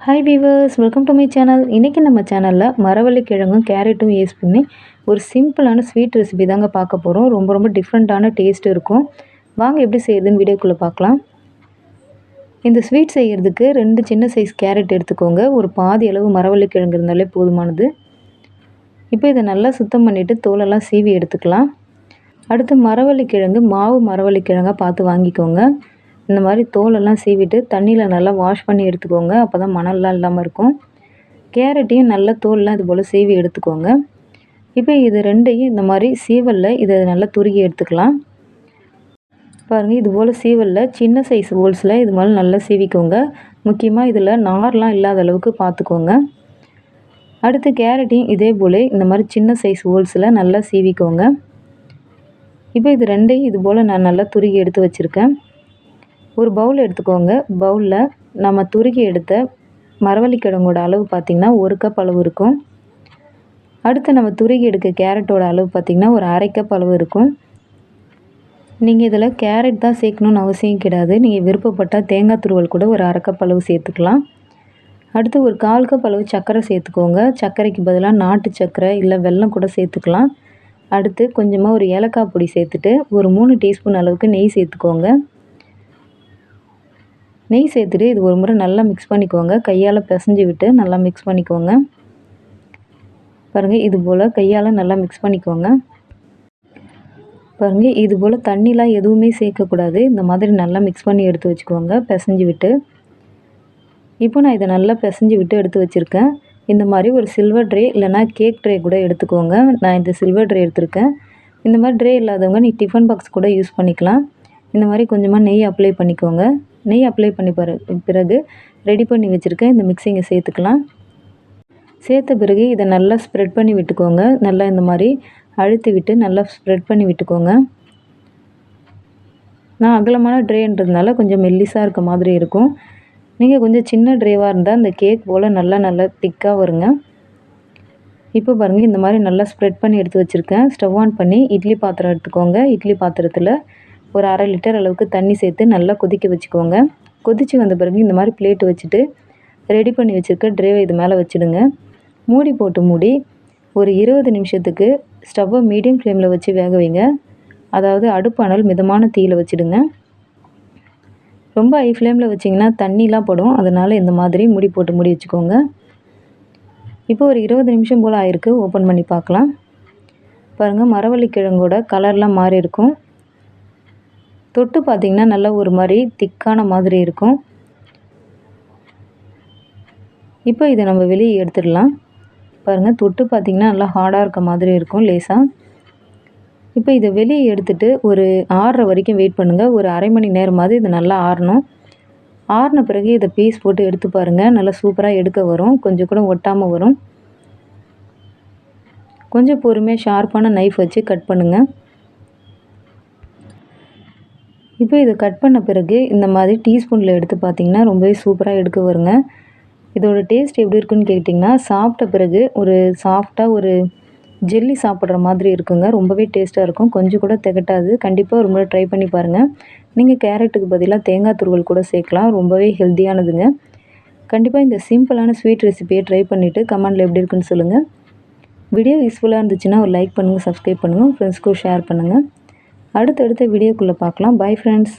Hi viewers, welcome to my channel. இன்றைக்கி நம்ம சேனலில் மரவள்ளிக்கிழங்கும் கேரட்டும் யூஸ் பண்ணி ஒரு சிம்பிளான ஸ்வீட் ரெசிபி தாங்க பார்க்க போகிறோம். ரொம்ப டிஃப்ரெண்ட்டான டேஸ்ட் இருக்கும். வாங்க எப்படி செய்யுதுன்னு வீடியோக்குள்ளே பார்க்கலாம். இந்த ஸ்வீட் செய்கிறதுக்கு 2 சின்ன சைஸ் கேரட் எடுத்துக்கோங்க. ஒரு பாதி அளவு மரவள்ளிக்கிழங்கு இருந்தாலே போதுமானது. இப்போ இதை நல்லா சுத்தம் பண்ணிவிட்டு தோலெல்லாம் சீவி எடுத்துக்கலாம். அடுத்து மரவள்ளிக்கிழங்கு மாவு மரவள்ளிக்கிழங்காக பார்த்து வாங்கிக்கோங்க. இந்த மாதிரி தோலெல்லாம் சீவிட்டு தண்ணியில் நல்லா வாஷ் பண்ணி எடுத்துக்கோங்க. அப்போ தான் மணல்லாம் இல்லாமல் இருக்கும். கேரட்டையும் நல்லா தோல்லாம் இது போல் சீவி எடுத்துக்கோங்க. இப்போ இது ரெண்டையும் இந்த மாதிரி சீவலில் இதை நல்லா துருகி எடுத்துக்கலாம். பாருங்கள், இது போல் சீவலில் சின்ன சைஸ் ஹோல்ஸில் இது மாதிரி நல்லா சீவிக்கோங்க. முக்கியமாக இதில் நார்லாம் இல்லாத அளவுக்கு பார்த்துக்கோங்க. அடுத்து கேரட்டையும் இதே போல் இந்த மாதிரி சின்ன சைஸ் ஹோல்ஸில் நல்லா சீவிக்கோங்க. இப்போ இது ரெண்டையும் இது போல் நான் நல்லா துருகி எடுத்து வச்சுருக்கேன். ஒரு பவுல் எடுத்துக்கோங்க. பவுலில் நம்ம துருகி எடுத்த மரவள்ளிக்கிழங்கோட அளவு பார்த்திங்கன்னா 1 கப் அளவு இருக்கும். அடுத்து நம்ம துருகி எடுக்க கேரட்டோட அளவு பார்த்திங்கன்னா ஒரு 1/2 கப் அளவு இருக்கும். நீங்கள் இதில் கேரட் தான் சேர்க்கணுன்னு அவசியம் கிடையாது. நீங்கள் விருப்பப்பட்டால் தேங்காய் துருவல் கூட ஒரு 1/2 கப் அளவு சேர்த்துக்கலாம். அடுத்து ஒரு 1/4 கப் அளவு சர்க்கரை சேர்த்துக்கோங்க. சர்க்கரைக்கு பதிலாக நாட்டு சர்க்கரை இல்லை வெல்லம் கூட சேர்த்துக்கலாம். அடுத்து கொஞ்சமாக ஒரு ஏலக்காய் பொடி சேர்த்துட்டு ஒரு 3 டீஸ்பூன் அளவுக்கு நெய் சேர்த்துக்கோங்க. நெய் சேர்த்துட்டு இது ஒரு முறை நல்லா மிக்ஸ் பண்ணிக்கோங்க. கையால் பிசைஞ்சு விட்டு நல்லா மிக்ஸ் பண்ணிக்கோங்க. பாருங்கள், இது போல் கையால் நல்லா மிக்ஸ் பண்ணிக்கோங்க. பாருங்கள், இது போல் தண்ணிலாம் எதுவுமே சேர்க்கக்கூடாது. இந்த மாதிரி நல்லா மிக்ஸ் பண்ணி எடுத்து வச்சுக்கோங்க பிசைஞ்சு விட்டு. இப்போ நான் இதை நல்லா பிசைஞ்சு விட்டு எடுத்து வச்சுருக்கேன். இந்த மாதிரி ஒரு சில்வர் ட்ரே இல்லைனா கேக் ட்ரே கூட எடுத்துக்கோங்க. நான் இந்த சில்வர் ட்ரே எடுத்திருக்கேன். இந்த மாதிரி ட்ரே இல்லாதவங்க நீ டிஃபன் பாக்ஸ் கூட யூஸ் பண்ணிக்கலாம். இந்த மாதிரி கொஞ்சமாக நெய் அப்ளை பண்ணிக்கோங்க. நெய் அப்ளை பண்ணி பிறகு ரெடி பண்ணி வச்சுருக்கேன் இந்த மிக்ஸிங்கை சேர்த்துக்கலாம். சேர்த்த பிறகு இதை நல்லா ஸ்ப்ரெட் பண்ணி விட்டுக்கோங்க. நல்லா இந்த மாதிரி அழுத்தி விட்டு நல்லா ஸ்ப்ரெட் பண்ணி விட்டுக்கோங்க. நான் அகலமான ட்ரேன்றதுனால கொஞ்சம் மெல்லிஸாக இருக்க மாதிரி இருக்கும். நீங்கள் கொஞ்சம் சின்ன ட்ரேவாக இருந்தால் இந்த கேக் போல் நல்லா திக்காக வருங்க. இப்போ பாருங்கள், இந்த மாதிரி நல்லா ஸ்ப்ரெட் பண்ணி எடுத்து வச்சுருக்கேன். ஸ்டவ் ஆன் பண்ணி இட்லி பாத்திரம் எடுத்துக்கோங்க. இட்லி பாத்திரத்தில் ஒரு 1/2 லிட்டர் அளவுக்கு தண்ணி சேர்த்து நல்லா கொதிக்க வச்சுக்கோங்க. கொதித்து வந்த பிறகு இந்த மாதிரி பிளேட் வச்சுட்டு ரெடி பண்ணி வச்சுருக்க ட்ரேவை இது மேலே வச்சுடுங்க. மூடி போட்டு மூடி ஒரு 20 நிமிஷத்துக்கு ஸ்டவ்வை மீடியம் ஃப்ளேமில் வச்சு வேக வைங்க. அதாவது அடுப்பு அனல் மிதமான தீயில் வச்சுடுங்க. ரொம்ப ஹை ஃப்ளேமில் வச்சிங்கன்னா தண்ணிலாம் படும். அதனால் இந்த மாதிரி மூடி போட்டு மூடி வச்சுக்கோங்க. இப்போ ஒரு 20 நிமிஷம் போல் ஆயிருக்கு. ஓப்பன் பண்ணி பார்க்கலாம். பாருங்கள், மரவள்ளிக்கிழங்கோட கலர்லாம் மாறி இருக்கும். தொட்டு பார்த்திங்கன்னா நல்லா ஒரு மாதிரி திக்கான மாதிரி இருக்கும். இப்போ இதை நம்ம வெளியே எடுத்துடலாம். பாருங்கள், தொட்டு பார்த்திங்கன்னா நல்லா ஹார்டாக இருக்க மாதிரி இருக்கும் லேசாக. இப்போ இதை வெளியே எடுத்துகிட்டு ஒரு 6:30 வரைக்கும் வெயிட் பண்ணுங்கள். ஒரு அரை மணி நேரமாவது இது நல்லா ஆறணும். ஆறின பிறகு இதை பீஸ் போட்டு எடுத்து பாருங்கள். நல்லா சூப்பராக எடுக்க வரும். கொஞ்சம் கூட ஒட்டாமல் வரும். கொஞ்சம் பொறுமையாக ஷார்ப்பான நைஃப் வச்சு கட் பண்ணுங்கள். இப்போ இதை கட் பண்ண பிறகு இந்த மாதிரி டீஸ்பூனில் எடுத்து பார்த்திங்கன்னா ரொம்பவே சூப்பராக எடுக்க வருங்க. இதோட டேஸ்ட் எப்படி இருக்குன்னு கேட்டிங்கன்னா, சாப்பிட்ட பிறகு ஒரு சாஃப்டாக ஒரு ஜெல்லி சாப்பிட்ற மாதிரி இருக்குங்க. ரொம்பவே டேஸ்ட்டாக இருக்கும். கொஞ்சம் கூட திகட்டாது. கண்டிப்பாக ஒரு முறை ட்ரை பண்ணி பாருங்கள். நீங்கள் கேரட்டுக்கு பதிலாக தேங்காய் துருவல் கூட சேர்க்கலாம். ரொம்பவே ஹெல்த்தியானதுங்க. கண்டிப்பாக இந்த சிம்பிளான ஸ்வீட் ரெசிபியை ட்ரை பண்ணிவிட்டு கமெண்டில் எப்படி இருக்குன்னு சொல்லுங்கள். வீடியோ யூஸ்ஃபுல்லாக இருந்துச்சுன்னா ஒரு லைக் பண்ணுங்கள், சப்ஸ்கிரைப் பண்ணுங்கள், ஃப்ரெண்ட்ஸ்க்கும் ஷேர் பண்ணுங்கள். அடுத்தடுத்த வீடியோக்குள்ளே பார்க்கலாம். Bye friends.